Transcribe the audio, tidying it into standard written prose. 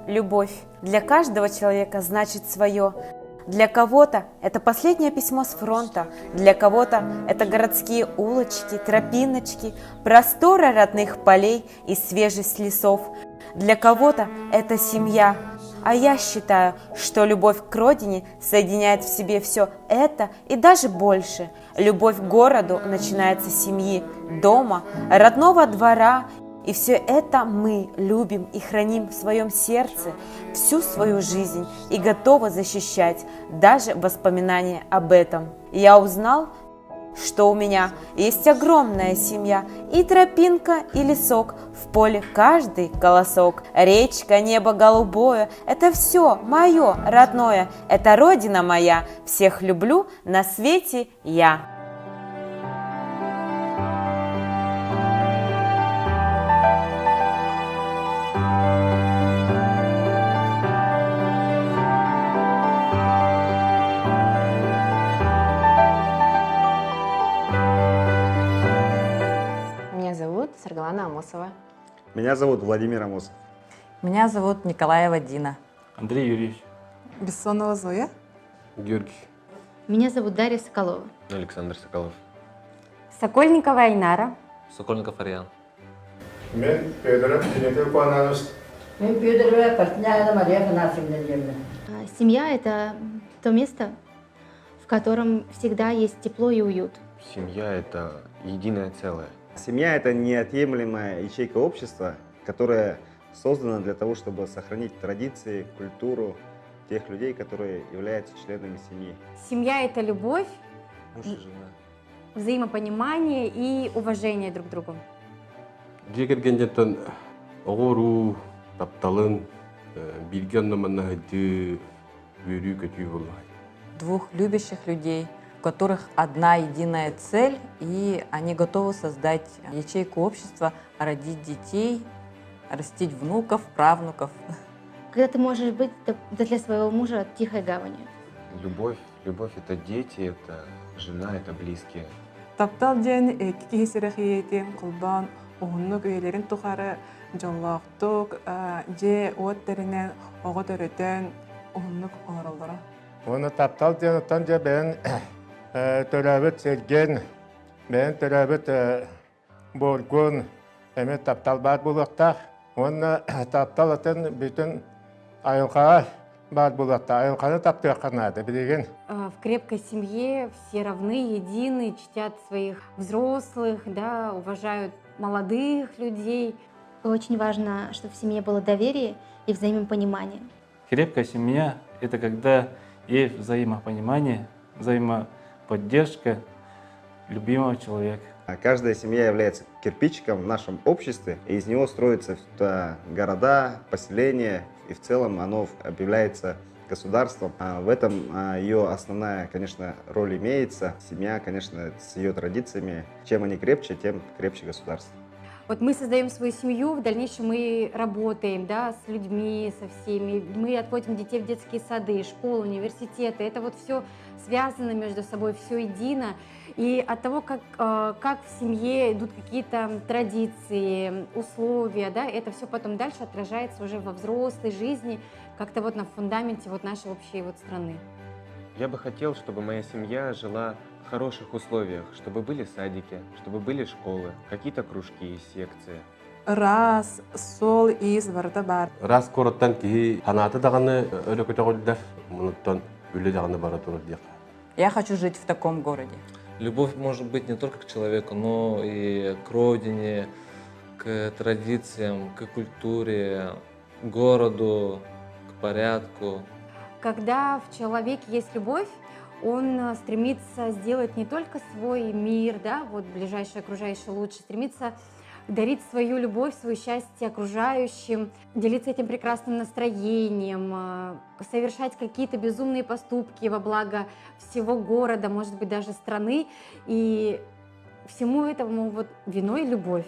Любовь для каждого человека значит свое. Для кого-то это последнее письмо с фронта, для кого-то это городские улочки, тропиночки, просторы родных полей и свежесть лесов. Для кого-то это семья. А я считаю, что любовь к родине соединяет в себе все это и даже больше. Любовь к городу начинается с семьи, дома, родного двора. И все это мы любим и храним в своем сердце всю свою жизнь и готовы защищать даже воспоминания об этом. Я узнал, что у меня есть огромная семья, и тропинка, и лесок, в поле каждый колосок, речка, небо голубое, это все мое родное, это родина моя, всех люблю на свете я. Меня зовут Саргалана Амосова. Меня зовут Владимир Амосов. Меня зовут Николаева Дина. Андрей Юрьевич. Бессонова Зоя. Георгий. Меня зовут Дарья Соколова. Александр Соколов. Сокольникова Айнара. Сокольников Ариан. Мен Федоров Дмитрий Куананович. Мен Федорова Портняна Мария Фанасьевна. Семья – это то место, в котором всегда есть тепло и уют. Семья – это единое целое. Семья – это неотъемлемая ячейка общества, которая создана для того, чтобы сохранить традиции, культуру тех людей, которые являются членами семьи. Семья – это любовь, Муж и жена. взаимопонимание и уважение друг к другу. Жекергенден оғыру, тапталын, билген номана хыджы, өрі көтүй болай. Двух любящих людей, у которых одна единая цель, и они готовы создать ячейку общества, родить детей, растить внуков, правнуков. Когда ты можешь быть для своего мужа тихой гаванью. Любовь – это дети, это жена, это близкие. Таптал ден кихисерахиетин кулбан угуннук өйлерин тухары жоллоқтук же уоттеринен оготөрөтөн угуннук оңоролдора. Оны таптал ден оттан же бен төрөбүт серген, бен төрөбүт боргун, эме таптал бар булактак. Оны таптал атын бүтүн айылкага бар булакта, айылканы таптыаканады билеген. В крепкой семье все равны, едины, чтят своих взрослых, да, уважают молодых людей. Очень важно, чтобы в семье было доверие и взаимопонимание. Крепкая семья – это когда есть взаимопонимание, взаимоподдержка любимого человека. Каждая семья является кирпичиком в нашем обществе, и из него строятся города, поселения, и в целом оно объявляется государством. В этом ее основная, конечно, роль имеется. Семья, конечно, с ее традициями. Чем они крепче, тем крепче государство. Вот мы создаем свою семью, в дальнейшем мы работаем, да, с людьми, со всеми. Мы отводим детей в детские сады, школы, университеты. Это вот все связано между собой, все едино. И от того, как в семье идут какие-то традиции, условия, да, это все потом дальше отражается уже во взрослой жизни, как-то вот на фундаменте вот нашей общей вот страны. Я бы хотел, чтобы моя семья жила в хороших условиях, чтобы были садики, чтобы были школы, какие-то кружки и секции. Раз, сол, из, варда бар. Раз короттан кихи ханаты дағаны өлі көте қойдар, мұныттан өлі дағаны бара тұрыр дейк. Я хочу жить в таком городе. Любовь может быть не только к человеку, но и к родине, к традициям, к культуре, к городу, к порядку. Когда в человеке есть любовь, он стремится сделать не только свой мир, да, вот ближайший, окружающий лучше, стремится дарить свою любовь, свое счастье окружающим, делиться этим прекрасным настроением, совершать какие-то безумные поступки во благо всего города, может быть, даже страны. И всему этому вот виной любовь.